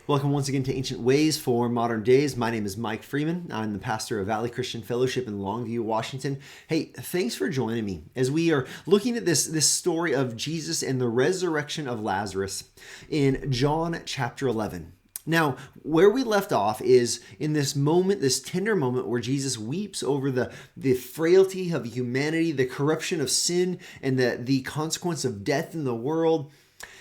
Welcome once again to Ancient Ways for Modern Days. My name is Mike Freeman. I'm the pastor of Valley Christian Fellowship in Longview, Washington. Hey, thanks for joining me as we are looking at this story of Jesus and the resurrection of Lazarus in John chapter 11. Now, where we left off is in this moment, this tender moment where Jesus weeps over the frailty of humanity, the corruption of sin, and the consequence of death in the world.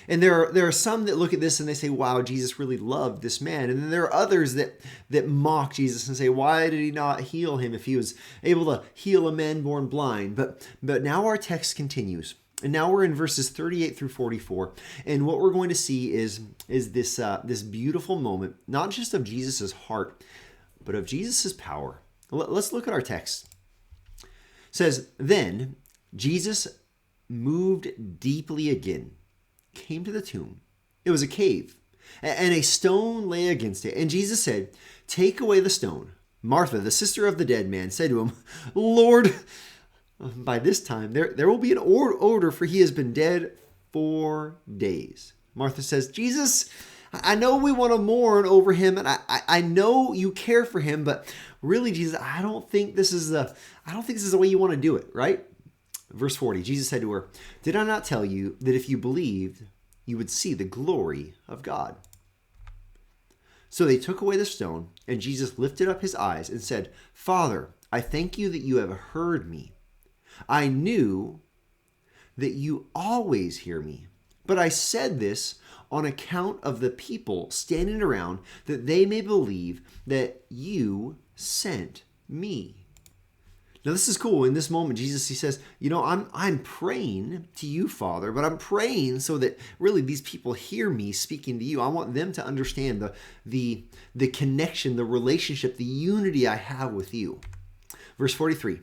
And there are some that look at this and they say, wow, Jesus really loved this man. And then there are others that mock Jesus and say, why did he not heal him if he was able to heal a man born blind? But now our text continues. And now we're in verses 38 through 44. And what we're going to see is this beautiful moment, not just of Jesus' heart, but of Jesus' power. Let's look at our text. It says, then Jesus moved deeply again, came to the tomb. It was a cave, and a stone lay against it. And Jesus said, take away the stone. Martha, the sister of the dead man, said to him, Lord, by this time there will be an odor, for he has been dead 4 days. Martha says, Jesus, I know we want to mourn over him, and I know you care for him, but really, Jesus, I don't think this is the way you want to do it, right? Verse 40, Jesus said to her, did I not tell you that if you believed, you would see the glory of God? So they took away the stone, and Jesus lifted up his eyes and said, Father, I thank you that you have heard me. I knew that you always hear me, but I said this on account of the people standing around, that they may believe that you sent me. Now this is cool. In this moment, Jesus, he says, I'm praying to you, Father, but I'm praying so that really these people hear me speaking to you. I want them to understand the connection, the relationship, the unity I have with you. Verse 43,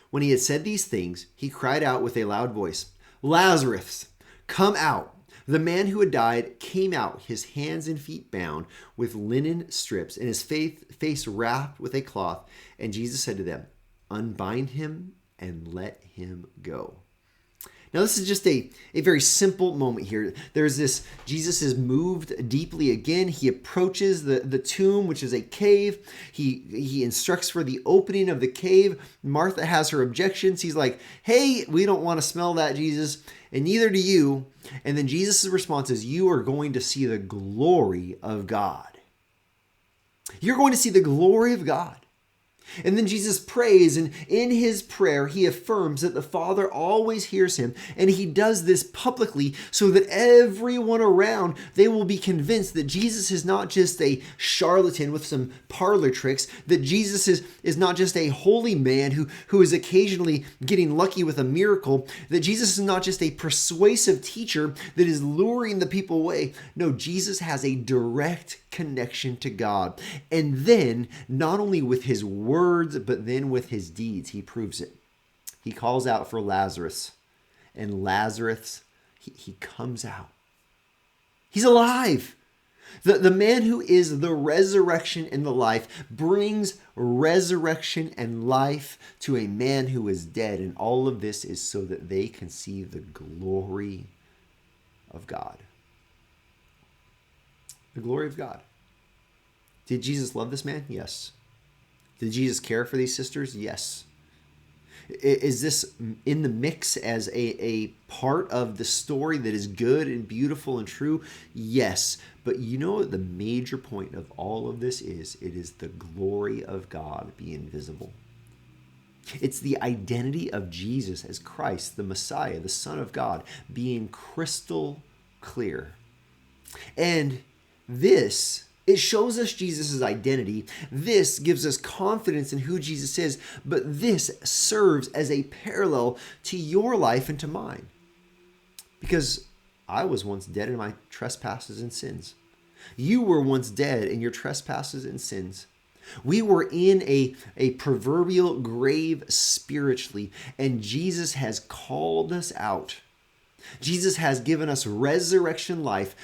when he had said these things, he cried out with a loud voice, Lazarus, come out. The man who had died came out, his hands and feet bound with linen strips, and his face wrapped with a cloth. And Jesus said to them, unbind him and let him go. Now this is just a very simple moment here. There's this, Jesus is moved deeply again. He approaches the tomb, which is a cave. He instructs for the opening of the cave. Martha has her objections. He's like, hey, we don't want to smell that, Jesus, and neither do you. And then Jesus' response is, you are going to see the glory of God. You're going to see the glory of God. And then Jesus prays, and in his prayer, he affirms that the Father always hears him, and he does this publicly so that everyone around, they will be convinced that Jesus is not just a charlatan with some parlor tricks, that Jesus is not just a holy man who is occasionally getting lucky with a miracle, that Jesus is not just a persuasive teacher that is luring the people away. No, Jesus has a direct connection to God. And then, not only with his words, but then with his deeds, he proves it. He calls out for Lazarus, and Lazarus, he comes out. He's alive. The man who is the resurrection and the life brings resurrection and life to a man who is dead. And all of this is so that they can see the glory of God. The glory of God. Did Jesus love this man? Yes. Did Jesus care for these sisters? Yes. Is this in the mix as a part of the story that is good and beautiful and true? Yes. But you know what the major point of all of this is? It is the glory of God being visible. It's the identity of Jesus as Christ, the Messiah, the Son of God, being crystal clear. And this, it shows us Jesus' identity. This gives us confidence in who Jesus is, but this serves as a parallel to your life and to mine. Because I was once dead in my trespasses and sins. You were once dead in your trespasses and sins. We were in a proverbial grave spiritually, and Jesus has called us out. Jesus has given us resurrection life.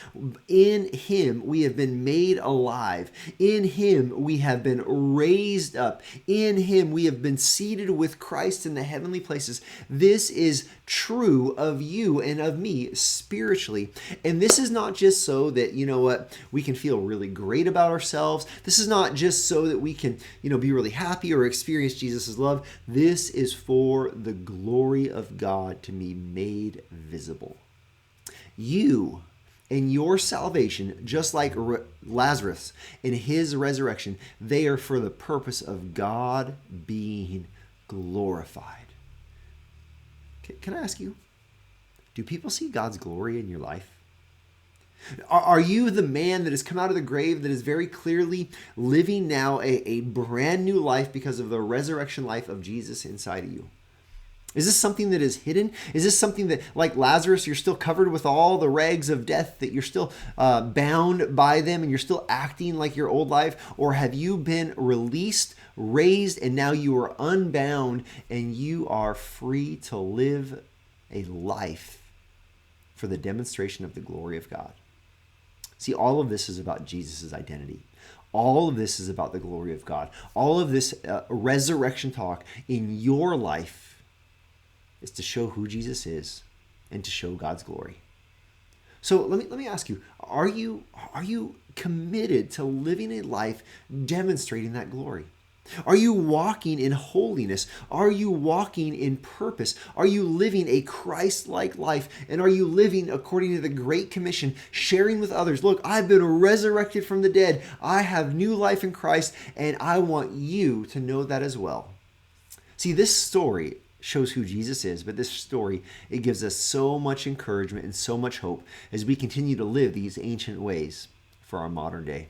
In him we have been made alive. In him we have been raised up. In him we have been seated with Christ in the heavenly places. This is true of you and of me spiritually. And this is not just so that, we can feel really great about ourselves. This is not just so that we can, be really happy or experience Jesus' love. This is for the glory of God to be made visible. You and your salvation, just like Lazarus and his resurrection, they are for the purpose of God being glorified. Can I ask you, do people see God's glory in your life? Are you the man that has come out of the grave that is very clearly living now a brand new life because of the resurrection life of Jesus inside of you? Is this something that is hidden? Is this something that, like Lazarus, you're still covered with all the rags of death, that you're still bound by them and you're still acting like your old life? Or have you been released, raised, and now you are unbound and you are free to live a life for the demonstration of the glory of God? See, all of this is about Jesus' identity. All of this is about the glory of God. All of this resurrection talk in your life is to show who Jesus is and to show God's glory. So let me ask you, are you committed to living a life demonstrating that glory? Are you walking in holiness? Are you walking in purpose? Are you living a Christ-like life? And are you living according to the Great Commission, sharing with others, look, I've been resurrected from the dead. I have new life in Christ, and I want you to know that as well. See, this story shows who Jesus is, but this story, it gives us so much encouragement and so much hope as we continue to live these ancient ways for our modern day.